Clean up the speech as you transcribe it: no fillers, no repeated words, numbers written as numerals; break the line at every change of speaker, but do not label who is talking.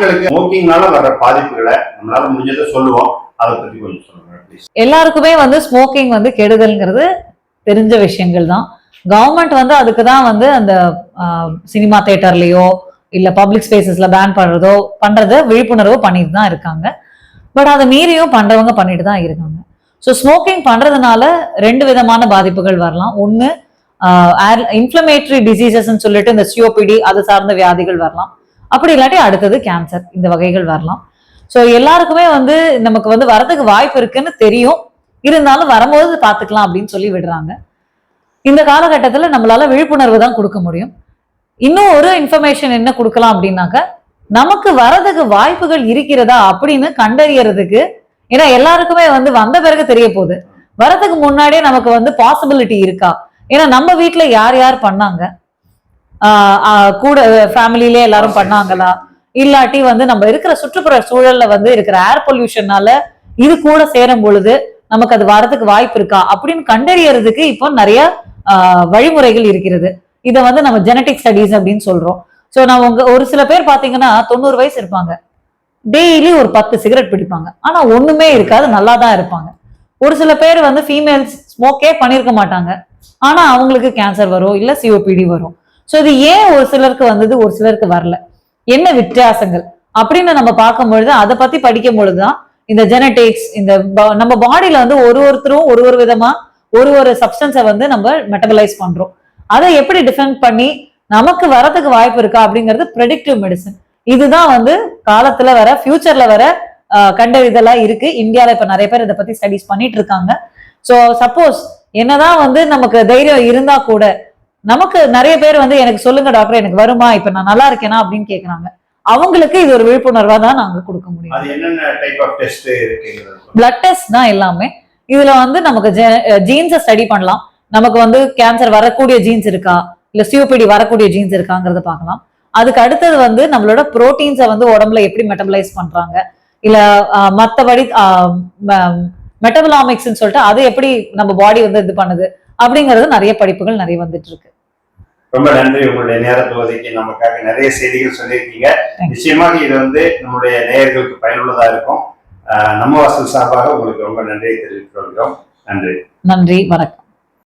ஆண்களுக்கு ஸ்மோக்கிங்னால வர பாதிப்புகளை நம்மளால முடிஞ்சதை சொல்லுவோம். அதை பத்தி கொஞ்சம் சொல்லுங்க.
எல்லாருக்குமே வந்து ஸ்மோக்கிங் வந்து கெடுதல்ங்கிறது தெரிஞ்ச விஷயங்கள் தான். கவர்மெண்ட் வந்து அதுக்கு தான் வந்து அந்த சினிமா தியேட்டர்லயோ இல்ல பப்ளிக் ஸ்பேசஸ்ல பேன் பண்றத விழிப்புணர்வு பண்ணிட்டு தான் இருக்காங்க. பட் அதை மீறியும் பண்றவங்க பண்ணிட்டு தான் இருக்காங்க. ஸோ ஸ்மோக்கிங் பண்றதுனால 2 விதமான பாதிப்புகள் வரலாம். ஒன்னு இன்ஃப்ளமேட்டரி டிசீசஸ் சொல்லிட்டு இந்த சிஓபிடி அது சார்ந்த வியாதிகள் வரலாம். அப்படி இல்லாட்டி அடுத்தது கேன்சர், இந்த வகைகள் வரலாம். ஸோ எல்லாருக்குமே வந்து நமக்கு வந்து வரதுக்கு வாய்ப்பு இருக்குன்னு தெரியும், இருந்தாலும் வரும்போது பார்த்துக்கலாம் அப்படின்னு சொல்லி விடுறாங்க. இந்த காலகட்டத்தில் நம்மளால விழிப்புணர்வு தான் கொடுக்க முடியும். இன்னும் ஒரு இன்ஃபர்மேஷன் என்ன கொடுக்கலாம் அப்படின்னாக்க, நமக்கு வரதுக்கு வாய்ப்புகள் இருக்கிறதா அப்படின்னு கண்டறியறதுக்கு, ஏன்னா எல்லாருக்குமே வந்து வந்த பிறகு தெரிய போகுது, வரதுக்கு முன்னாடியே நமக்கு வந்து பாசிபிலிட்டி இருக்கா. ஏன்னா நம்ம வீட்டுல யார் யார் பண்ணாங்க, கூட ஃபேமிலியிலே எல்லாரும் பண்ணாங்களா, இல்லாட்டி வந்து நம்ம இருக்கிற சுற்றுப்புற சூழல்ல வந்து இருக்கிற ஏர் பொல்யூஷனால இது கூட சேரும் பொழுது நமக்கு அது வரதுக்கு வாய்ப்பு இருக்கா அப்படின்னு கண்டறியறதுக்கு இப்போ நிறைய வழிமுறைகள் இருக்கிறது. இதை வந்து நம்ம ஜெனடிக் ஸ்டடீஸ் அப்படின்னு சொல்றோம். ஸோ நம்ம ஒரு சில பேர் பாத்தீங்கன்னா 90 வயசு இருப்பாங்க, டெய்லி ஒரு 10 சிகரெட் பிடிப்பாங்க, ஆனா ஒண்ணுமே இருக்காது, நல்லா தான் இருப்பாங்க. ஒரு சில பேர் வந்து ஃபீமேல்ஸ் ஸ்மோக்கே பண்ணிருக்க மாட்டாங்க, ஆனா அவங்களுக்கு கேன்சர் வரும், இல்ல சிஓபிடி வரும். ஸோ இது ஏன் ஒரு சிலருக்கு வந்தது ஒரு சிலருக்கு வரல, என்ன வித்தியாசங்கள் அப்படின்னு நம்ம பார்க்கும்பொழுது, அதை பத்தி படிக்கும் பொழுதுதான் இந்த ஜெனடிக்ஸ், இந்த நம்ம பாடியில வந்து ஒருத்தரும் ஒரு விதமா ஒரு சப்ஸ்டன்ஸை வந்து நம்ம மெட்டபலைஸ் பண்றோம். அதை எப்படி டிஃபைன் பண்ணி நமக்கு வரதுக்கு வாய்ப்பு இருக்கா அப்படிங்கிறது ப்ரெடிக்டிவ் மெடிசன். இதுதான் வந்து காலத்துல வர ஃபியூச்சர்ல வர கண்டறிதலா இருக்கு. இந்தியாவில இப்ப நிறைய பேர் இதை பத்தி ஸ்டடிஸ் பண்ணிட்டு இருக்காங்க. ஸோ சப்போஸ் என்னதான் வந்து நமக்கு தைரியம் இருந்தா கூட, நமக்கு நிறைய பேர் வந்து எனக்கு சொல்லுங்க டாக்டர் எனக்கு வருமா, இப்ப நான் நல்லா இருக்கேனா அப்படின்னு கேக்குறாங்க. அவங்களுக்கு இது ஒரு விழிப்புணர்வா தான் நாங்க கொடுக்க முடியும். பிளட் டெஸ்ட் தான் எல்லாமே. இதுல வந்து நமக்கு ஜீன்ஸை ஸ்டடி பண்ணலாம், நமக்கு வந்து கேன்சர் வரக்கூடிய ஜீன்ஸ் இருக்கா இல்ல சிஓபிடி வரக்கூடிய ஜீன்ஸ் இருக்காங்கிறத பார்க்கலாம். அதுக்கு அடுத்தது வந்து நம்மளோட புரோட்டீன்ஸை வந்து உடம்புல எப்படி மெட்டபலைஸ் பண்றாங்க, இல்ல மற்றபடி மெட்டபலாமிக்ஸ் சொல்லிட்டு அது எப்படி நம்ம பாடி வந்து இது பண்ணுது அப்படிங்கிறது நிறைய படிப்புகள் நிறைய வந்துட்டு இருக்கு.
ரொம்ப நன்றி, உங்களுடைய நேரத்தை ஒதுக்கி நமக்காக நிறைய செய்திகள் சொல்லியிருக்கீங்க. நிச்சயமாக இது வந்து நம்முடைய நேயர்களுக்கு பயனுள்ளதா இருக்கும். நம்ம வாசல் சார்பாக உங்களுக்கு ரொம்ப நன்றியை தெரிவித்துக் கொள்கிறோம். நன்றி.
நன்றி, வணக்கம்.